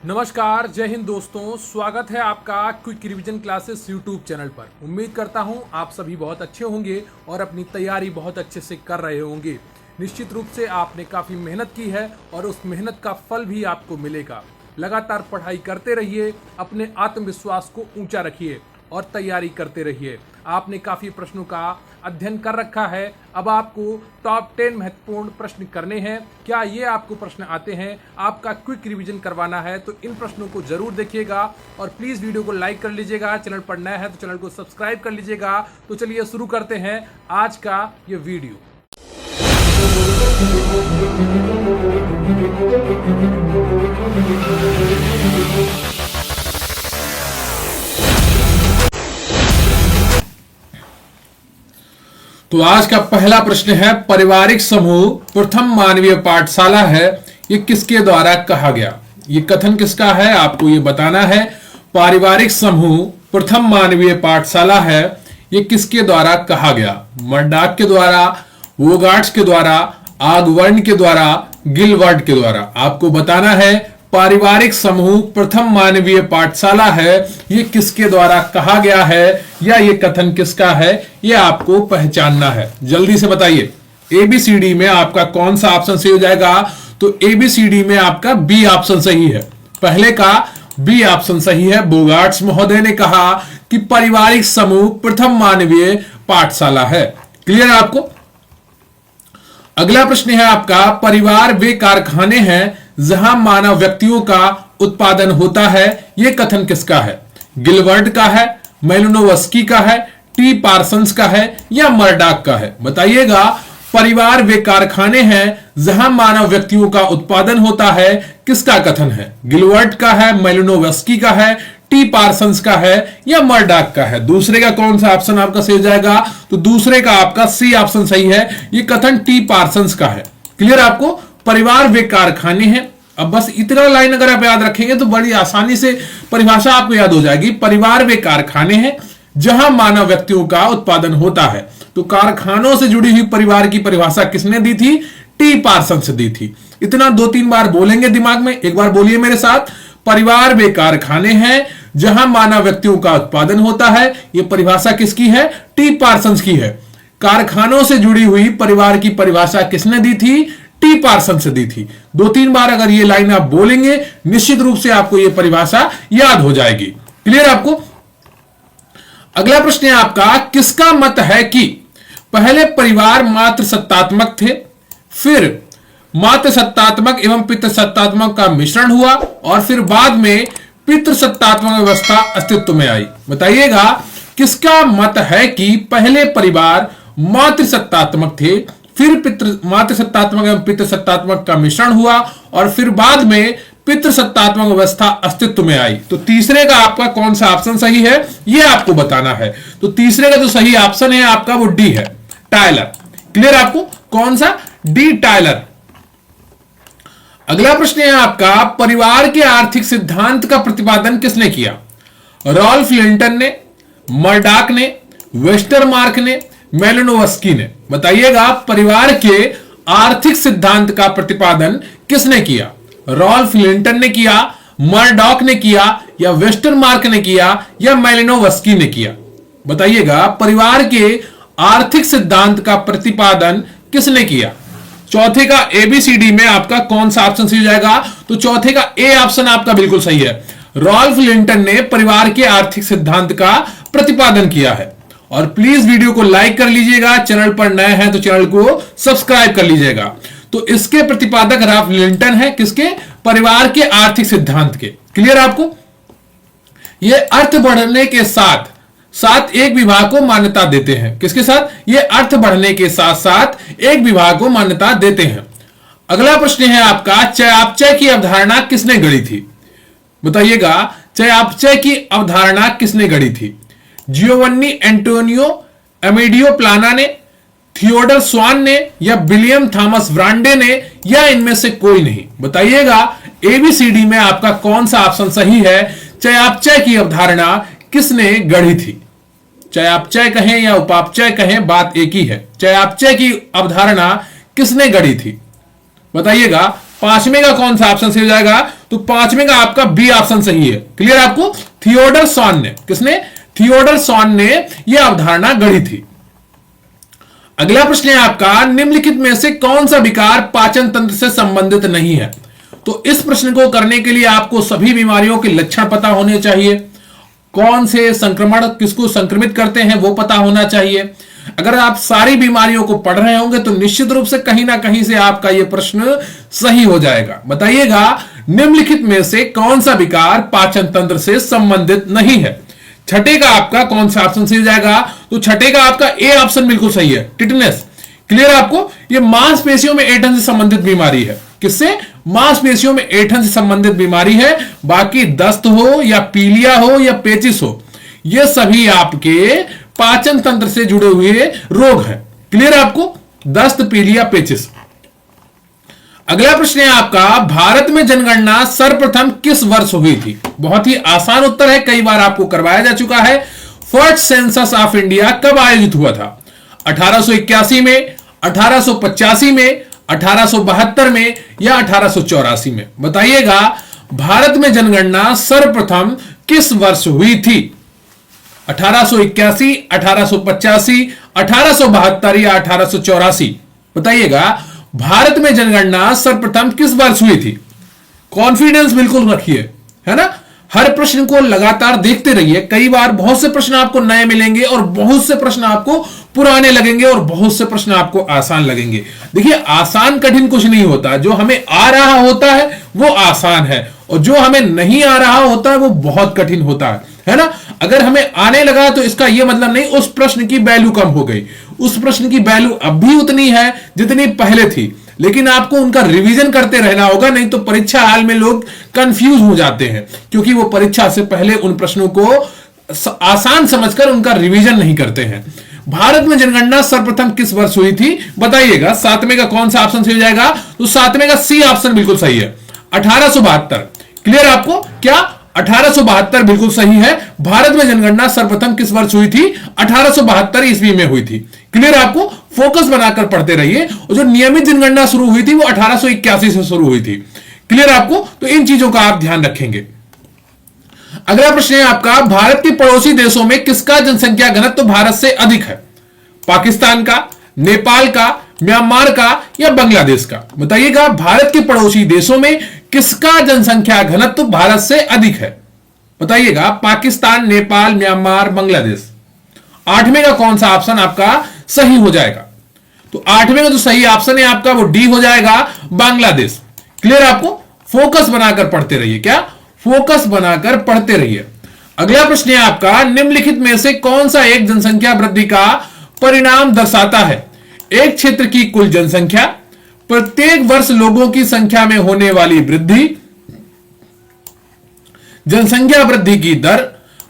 नमस्कार, जय हिंद दोस्तों। स्वागत है आपका quick revision classes YouTube channel पर। उम्मीद करता हूं आप सभी बहुत अच्छे होंगे और अपनी तैयारी बहुत अच्छे से कर रहे होंगे। निश्चित रूप से आपने काफ़ी मेहनत की है और उस मेहनत का फल भी आपको मिलेगा। लगातार पढ़ाई करते रहिए, अपने आत्मविश्वास को ऊंचा रखिए और तैयारी करते रहिए। आपने काफ़ी प्रश्नों का अध्ययन कर रखा है, अब आपको टॉप 10 महत्वपूर्ण प्रश्न करने हैं। क्या ये आपको प्रश्न आते हैं, आपका क्विक रिवीजन करवाना है तो इन प्रश्नों को जरूर देखिएगा और प्लीज़ वीडियो को लाइक कर लीजिएगा। चैनल पर नया है तो चैनल को सब्सक्राइब कर लीजिएगा। तो चलिए शुरू करते हैं आज का ये वीडियो। तो आज का पहला प्रश्न है, पारिवारिक समूह प्रथम मानवीय पाठशाला है, ये किसके द्वारा कहा गया? ये कथन किसका है आपको ये बताना है। पारिवारिक समूह प्रथम मानवीय पाठशाला है, ये किसके द्वारा कहा गया? मर्डॉक के द्वारा, वोगार्ट्स के द्वारा, आगवर्न के द्वारा, गिलबर्ट के द्वारा। आपको बताना है पारिवारिक समूह प्रथम मानवीय पाठशाला है, ये किसके द्वारा कहा गया है या ये कथन किसका है, ये आपको पहचानना है। जल्दी से बताइए एबीसीडी में आपका कौन सा ऑप्शन सही हो जाएगा? तो एबीसीडी में आपका बी ऑप्शन सही है। पहले का बी ऑप्शन सही है। बोगार्ट्स महोदय ने कहा कि पारिवारिक समूह प्रथम मानवीय पाठशाला है। क्लियर आपको? अगला प्रश्न है आपका, परिवार वे कारखाने हैं जहां मानव व्यक्तियों का उत्पादन होता है, यह कथन किसका है? गिलबर्ट का है, मैलिनोवस्की का है, टी पार्सन्स का है या मर्डॉक का है? बताइएगा। परिवार वे कारखाने हैं जहां मानव व्यक्तियों का उत्पादन होता है, किसका कथन है? गिलबर्ट का है, मैलिनोवस्की का है, टी पार्सन्स का है या मर्डॉक का है? दूसरे का कौन सा ऑप्शन आपका सही हो जाएगा? तो दूसरे का आपका सी ऑप्शन सही है। ये कथन टी पार्सन्स का है। क्लियर आपको? परिवार वे कारखाने हैं। अब बस इतना लाइन अगर आप याद रखेंगे तो बड़ी आसानी से परिभाषा आपको याद हो जाएगी। परिवार वे कारखाने हैं जहां मानव व्यक्तियों का उत्पादन होता है। तो कारखानों से जुड़ी हुई परिवार की परिभाषा किसने दी थी? टी पार्सन्स दी थी। इतना 2-3 बार बोलेंगे दिमाग में। एक बार बोलिए मेरे साथ, परिवार वे कारखाने हैं जहां मानव व्यक्तियों का उत्पादन होता है। यह परिभाषा किसकी है? टी पार्सन्स की है। कारखानों से जुड़ी हुई परिवार की परिभाषा किसने दी थी? टी पार्सन से दी थी। 2-3 बार अगर ये लाइन आप बोलेंगे निश्चित रूप से आपको ये परिभाषा याद हो जाएगी। क्लियर आपको? अगला प्रश्न है आपका, किसका मत है कि पहले परिवार मात्र सत्तात्मक थे, फिर मात्र सत्तात्मक एवं पितृसत्तात्मक का मिश्रण हुआ और फिर बाद में पितृसत्तात्मक व्यवस्था अस्तित्व में आई? बताइएगा किसका मत है कि पहले परिवार मात्र सत्तात्मक थे, फिर मात्र सत्तात्मक एवं पितृसत्तात्मक का मिश्रण हुआ और फिर बाद में पितृसत्तात्मक व्यवस्था अस्तित्व में आई? तो तीसरे का आपका कौन सा ऑप्शन सही है यह आपको बताना है। तो तीसरे का जो सही ऑप्शन है आपका वो डी है, टायलर। क्लियर आपको? कौन सा? D, Tyler. अगला प्रश्न है आपका, परिवार के आर्थिक सिद्धांत का प्रतिपादन किसने किया? रॉल्फ लिंटन ने, मर्डॉक ने, वेस्टरमार्क ने, मैलिनोवस्की ने? बताइएगा परिवार के आर्थिक सिद्धांत का प्रतिपादन किसने किया? रॉल्फ लिंटन ने किया, मर्डॉक ने किया या वेस्टरमार्क ने किया या मैलिनोवस्की ने किया? बताइएगा परिवार के आर्थिक सिद्धांत का प्रतिपादन किसने किया? चौथे का एबीसीडी में आपका कौन सा ऑप्शन सही हो जाएगा? तो चौथे का ए ऑप्शन आपका बिल्कुल सही है। रॉल्फ लिंटन ने परिवार के आर्थिक सिद्धांत का प्रतिपादन किया है। और प्लीज वीडियो को लाइक कर लीजिएगा, चैनल पर नए हैं तो चैनल को सब्सक्राइब कर लीजिएगा। तो इसके प्रतिपादक रॉल्फ लिंटन है, किसके? परिवार के आर्थिक सिद्धांत के। क्लियर आपको? ये अर्थ बढ़ने के साथ साथ एक विभाग को मान्यता देते हैं। किसके साथ? ये अर्थ बढ़ने के साथ साथ एक विभाग को मान्यता देते हैं। अगला प्रश्न है आपका, चयापचय की अवधारणा किसने गढ़ी थी? बताइएगा चयापचय की अवधारणा किसने गढ़ी थी? जियोवन्नी एंटोनियो एमेडियो प्लाना ने, थियोडर स्वान ने या विलियम थॉमस ब्रांडे ने या इनमें से कोई नहीं? बताइएगा एबीसीडी में आपका कौन सा ऑप्शन सही है? चयापचय की अवधारणा किसने गढ़ी थी? चयापचय कहें या उपापचय कहें, बात एक ही है। चयापचय की अवधारणा किसने गढ़ी थी? बताइएगा। पांचवें का कौन सा ऑप्शन सही हो जाएगा? तो पांचवें का आपका बी ऑप्शन सही है। क्लियर आपको? थियोडर सॉन ने, किसने? थियोडर सॉन ने यह अवधारणा गढ़ी थी। अगला प्रश्न है आपका, निम्नलिखित में से कौन सा विकार पाचन तंत्र से संबंधित नहीं है? तो इस प्रश्न को करने के लिए आपको सभी बीमारियों के लक्षण पता होने चाहिए, कौन से संक्रमण किसको संक्रमित करते हैं वो पता होना चाहिए। अगर आप सारी बीमारियों को पढ़ रहे होंगे तो निश्चित रूप से कहीं ना कहीं से आपका यह प्रश्न सही हो जाएगा। बताइएगा, निम्नलिखित में से कौन सा विकार पाचन तंत्र से संबंधित नहीं है? छठे का आपका कौन सा ऑप्शन सही हो जाएगा? तो छठे का आपका ए ऑप्शन बिल्कुल सही है, टिटनेस। क्लियर आपको? यह मांसपेशियों में ऐंठन से संबंधित बीमारी है। किससे? मांसपेशियों में ऐंठन से संबंधित बीमारी है। बाकी दस्त हो या पीलिया हो या पेचिस हो, यह सभी आपके पाचन तंत्र से जुड़े हुए रोग हैं। क्लियर आपको? दस्त, पीलिया, पेचिस। अगला प्रश्न है आपका, भारत में जनगणना सर्वप्रथम किस वर्ष हुई थी? बहुत ही आसान उत्तर है, कई बार आपको करवाया जा चुका है। फर्स्ट सेंसस ऑफ इंडिया कब आयोजित हुआ था? 1881 में, 1885 में, 1872 में या 1884 में? बताइएगा, भारत में जनगणना सर्वप्रथम किस वर्ष हुई थी? 1881, 1885, 1872 या 1884? बताइएगा, भारत में जनगणना सर्वप्रथम किस वर्ष हुई थी? कॉन्फिडेंस बिल्कुल रखिए, है ना। हर प्रश्न को लगातार देखते रहिए। कई बार बहुत से प्रश्न आपको नए मिलेंगे और बहुत से प्रश्न आपको पुराने लगेंगे और बहुत से प्रश्न आपको आसान लगेंगे। देखिए, आसान कठिन कुछ नहीं होता, जो हमें आ रहा होता है वो आसान है और जो हमें नहीं आ रहा होता है वो बहुत कठिन होता है ना। अगर हमें आने लगा तो इसका यह मतलब नहीं उस प्रश्न की वैल्यू कम हो गई। उस प्रश्न की वैल्यू अब भी उतनी है जितनी पहले थी, लेकिन आपको उनका रिवीजन करते रहना होगा, नहीं तो परीक्षा हाल में लोग कंफ्यूज हो जाते हैं, क्योंकि वो परीक्षा से पहले उन प्रश्नों को आसान समझकर उनका रिवीजन नहीं करते हैं। भारत में जनगणना सर्वप्रथम किस वर्ष हुई थी? बताइएगा, सातवें का कौन सा ऑप्शन सही हो जाएगा? तो सातवें का सी ऑप्शन बिल्कुल सही है, 1872। क्लियर आपको? क्या 1872 बिल्कुल सही है। भारत में जनगणना सर्वप्रथम किस वर्ष हुई थी? 1872 ईस्वी में हुई थी। क्लियर आपको? फोकस बनाकर पढ़ते रहिए। और जो नियमित जनगणना शुरू हुई थी वो 1881 से शुरू हुई थी। क्लियर आपको? तो इन चीजों का आप ध्यान रखेंगे। अगला प्रश्न है आपका, भारत के पड़ोसी देशों में किसका जनसंख्या घनत्व भारत से अधिक है? पाकिस्तान का, नेपाल का, म्यांमार का या बांग्लादेश का? बताइएगा, भारत के पड़ोसी देशों में किसका जनसंख्या घनत्व भारत से अधिक है? बताइएगा, पाकिस्तान, नेपाल, म्यांमार, बांग्लादेश। आठवें का कौन सा ऑप्शन आपका सही हो जाएगा? तो आठवें का जो सही ऑप्शन है आपका वो डी हो जाएगा, बांग्लादेश। क्लियर आपको? फोकस बनाकर पढ़ते रहिए। क्या? फोकस बनाकर पढ़ते रहिए। अगला प्रश्न है आपका, निम्नलिखित में से कौन सा एक जनसंख्या वृद्धि का परिणाम दर्शाता है? एक क्षेत्र की कुल जनसंख्या, प्रत्येक वर्ष लोगों की संख्या में होने वाली वृद्धि, जनसंख्या वृद्धि की दर,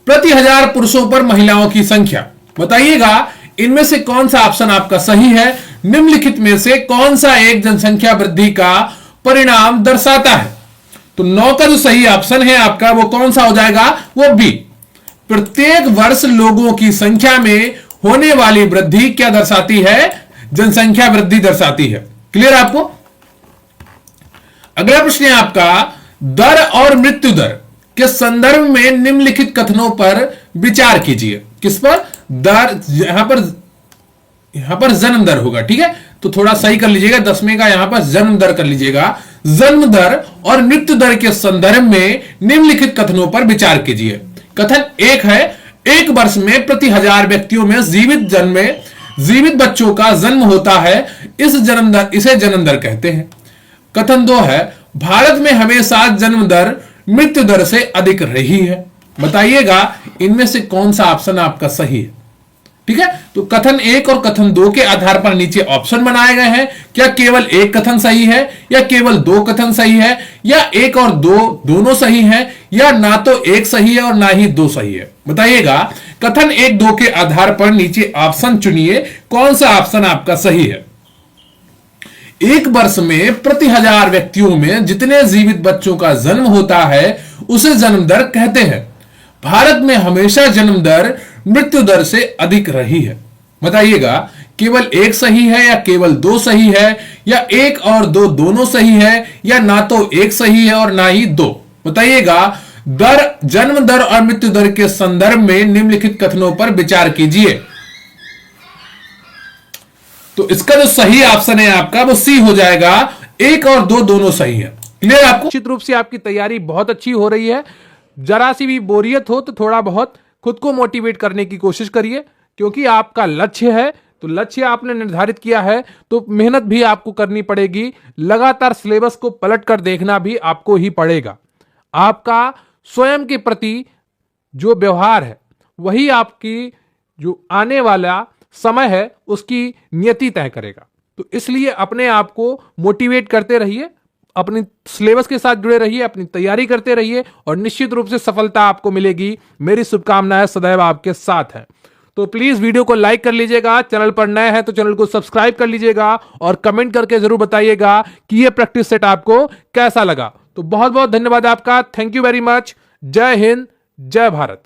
प्रति हजार पुरुषों पर महिलाओं की संख्या। बताइएगा, इनमें से कौन सा ऑप्शन आपका सही है? निम्नलिखित में से कौन सा एक जनसंख्या वृद्धि का परिणाम दर्शाता है? तो 9 का जो सही ऑप्शन है आपका वो कौन सा हो जाएगा? वो बी, प्रत्येक वर्ष लोगों की संख्या में होने वाली वृद्धि क्या दर्शाती है? जनसंख्या वृद्धि दर्शाती है। क्लियर आपको? अगला प्रश्न है आपका, दर और मृत्यु दर के संदर्भ में निम्नलिखित कथनों पर विचार कीजिए। किस पर? दर, यहां पर जन्म दर होगा, ठीक है, तो थोड़ा सही कर लीजिएगा, 10वें का यहां पर जन्म दर कर लीजिएगा। जन्म दर और मृत्यु दर के संदर्भ में निम्नलिखित कथनों पर विचार कीजिए। कथन एक है, एक वर्ष में प्रति 1000 व्यक्तियों में जीवित बच्चों का जन्म होता है, इसे जन्म दर कहते हैं। कथन 2 है, भारत में हमेशा जन्म दर मृत्यु दर से अधिक रही है। बताइएगा, इनमें से कौन सा ऑप्शन आपका सही है? ठीक है, तो कथन 1 और कथन 2 के आधार पर नीचे ऑप्शन बनाए गए हैं। क्या केवल एक कथन सही है या केवल 2 कथन सही है या 1 और 2 दोनों सही हैं या ना तो 1 सही है और ना ही 2 सही है? बताइएगा, कथन 1, 2 के आधार पर नीचे ऑप्शन चुनिए, कौन सा ऑप्शन आपका सही है? एक वर्ष में प्रति 1000 व्यक्तियों में जितने जीवित बच्चों का जन्म होता है उसे जन्म दर कहते हैं। भारत में हमेशा जन्म दर मृत्यु दर से अधिक रही है। बताइएगा, केवल एक सही है या केवल दो सही है, या एक और दो दोनों सही है, या ना तो एक सही है और ना ही दो? बताइएगा। जन्म दर और मृत्यु दर के संदर्भ में निम्नलिखित कथनों पर विचार कीजिए। तो इसका जो सही ऑप्शन है आपका वो सी हो जाएगा, एक और दो दोनों सही है। क्लियर आपको? निश्चित रूप से आपकी तैयारी बहुत अच्छी हो रही है। जरा सी भी बोरियत हो तो थोड़ा बहुत खुद को मोटिवेट करने की कोशिश करिए, क्योंकि आपका लक्ष्य है, तो लक्ष्य आपने निर्धारित किया है तो मेहनत भी आपको करनी पड़ेगी। लगातार सिलेबस को पलट कर देखना भी आपको ही पड़ेगा। आपका स्वयं के प्रति जो व्यवहार है वही आपकी जो आने वाला समय है उसकी नियति तय करेगा। तो इसलिए अपने आप को मोटिवेट करते रहिए, अपनी सिलेबस के साथ जुड़े रहिए, अपनी तैयारी करते रहिए और निश्चित रूप से सफलता आपको मिलेगी। मेरी शुभकामनाएं सदैव आपके साथ हैं। तो प्लीज वीडियो को लाइक कर लीजिएगा, चैनल पर नए हैं तो चैनल को सब्सक्राइब कर लीजिएगा और कमेंट करके जरूर बताइएगा कि यह प्रैक्टिस सेट आपको कैसा लगा। तो बहुत बहुत धन्यवाद आपका। Thank you very much. जय हिंद, जय भारत।